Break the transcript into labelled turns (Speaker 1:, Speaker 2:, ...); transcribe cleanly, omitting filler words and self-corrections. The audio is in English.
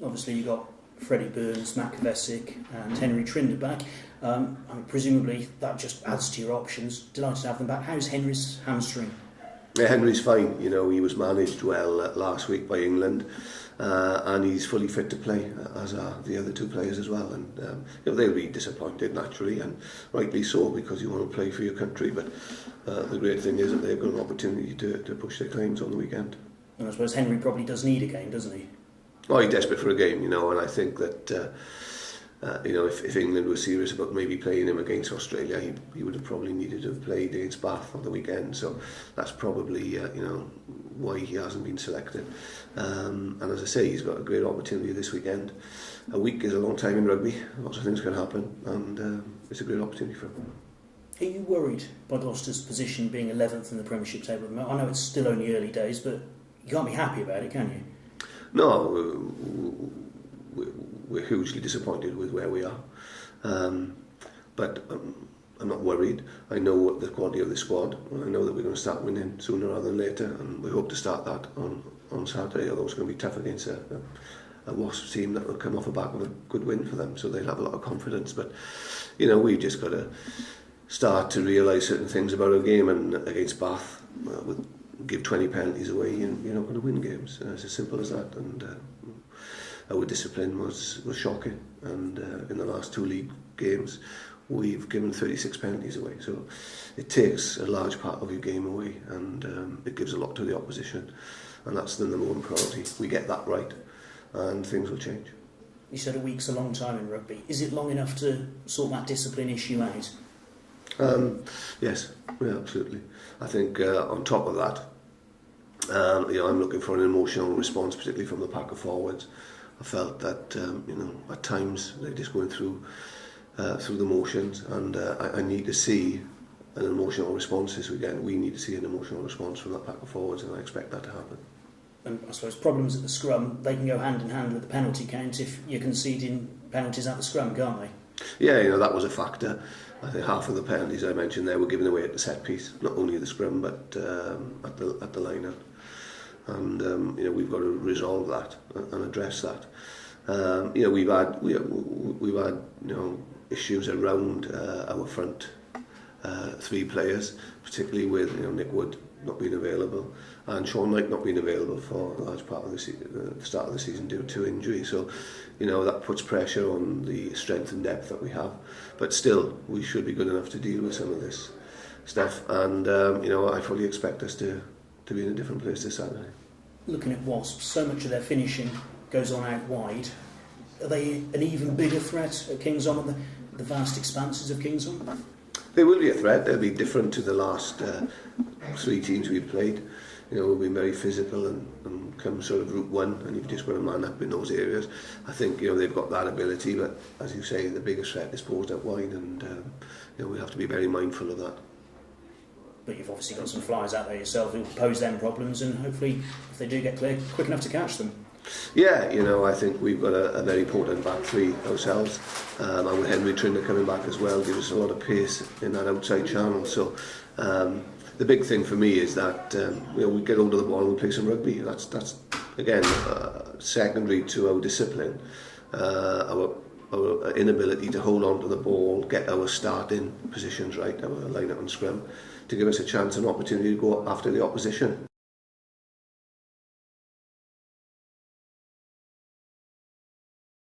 Speaker 1: Obviously you got Freddie Burns, Matt Kvesic and Henry Trinder back. Presumably that just adds to your options. Delighted to have them back. How's Henry's hamstring?
Speaker 2: Yeah, Henry's fine. You know, he was managed well last week by England, and he's fully fit to play, as are the other two players as well. And you know, they'll be disappointed naturally, and rightly so, because you want to play for your country. But the great thing is that they've got an opportunity to push their claims on the weekend.
Speaker 1: And I suppose Henry probably does need a game, doesn't he?
Speaker 2: Oh, he's desperate for a game, you know, and I think that you know, if England were serious about maybe playing him against Australia, he would have probably needed to have played against Bath on the weekend. So that's probably you know, why he hasn't been selected. And as I say, he's got a great opportunity this weekend. A week is a long time in rugby. Lots of things can happen, and it's a great opportunity for him.
Speaker 1: Are you worried by Gloucester's position being 11th in the Premiership table? I know it's still only early days, but you can't be happy about it, can you?
Speaker 2: No, we're hugely disappointed with where we are, but I'm not worried. I know what the quality of the squad, and I know that we're going to start winning sooner rather than later, and we hope to start that on Saturday, although it's going to be tough against a Wasps team that will come off the back of a good win for them, so they'll have a lot of confidence. But you know, we've just got to start to realise certain things about our game, and against Bath, give 20 penalties away, and you're not going to win games. It's as simple as that. And our discipline was shocking, and in the last two league games we've given 36 penalties away, so it takes a large part of your game away, and it gives a lot to the opposition, and that's the number one priority. We get that right and things will change.
Speaker 1: You said a week's a long time in rugby. Is it long enough to sort that discipline issue out?
Speaker 2: Yes, yeah, absolutely. I think on top of that, you know, I'm looking for an emotional response, particularly from the pack of forwards. I felt that you know, at times they're just going through the motions, and I need to see an emotional response this weekend. We need to see an emotional response from that pack of forwards, and I expect that to happen.
Speaker 1: And I suppose problems at the scrum, they can go hand in hand with the penalty count if you're conceding penalties at the scrum, can't they?
Speaker 2: Yeah, you know, that was a factor. I think half of the penalties I mentioned there were given away at the set piece, not only at the scrum but at the line-out. And you know, we've got to resolve that and address that. You know, we've had you know, issues around our front three players, particularly with, you know, Nick Wood not being available and Sean Knight not being available for a large part of the start of the season due to injury. So, you know, that puts pressure on the strength and depth that we have. But still, we should be good enough to deal with some of this stuff. And you know, I fully expect us to be in a different place this Saturday. Looking
Speaker 1: at Wasps, so much of their finishing goes on out wide. Are they an even bigger threat at Kingsholm and the vast expanses of Kingsholm?
Speaker 2: They will be a threat. They'll be different to the last three teams we've played. You know, we'll be very physical and come sort of route one, and you've just got to man up in those areas. I think, you know, they've got that ability, but as you say, the biggest threat is posed out wide, and you know, we have to be very mindful of that.
Speaker 1: But you've obviously got some flyers out there yourself who pose them problems, and hopefully, if they do get clear, quick enough to catch them.
Speaker 2: Yeah, you know, I think we've got a very potent back three ourselves, and with Henry Trinder coming back as well, gives us a lot of pace in that outside channel. So the big thing for me is that you know, we get hold of the ball and we play some rugby. That's again secondary to our discipline, our inability to hold on to the ball, get our starting positions right, our line-up and scrum, to give us a chance and opportunity to go after the opposition.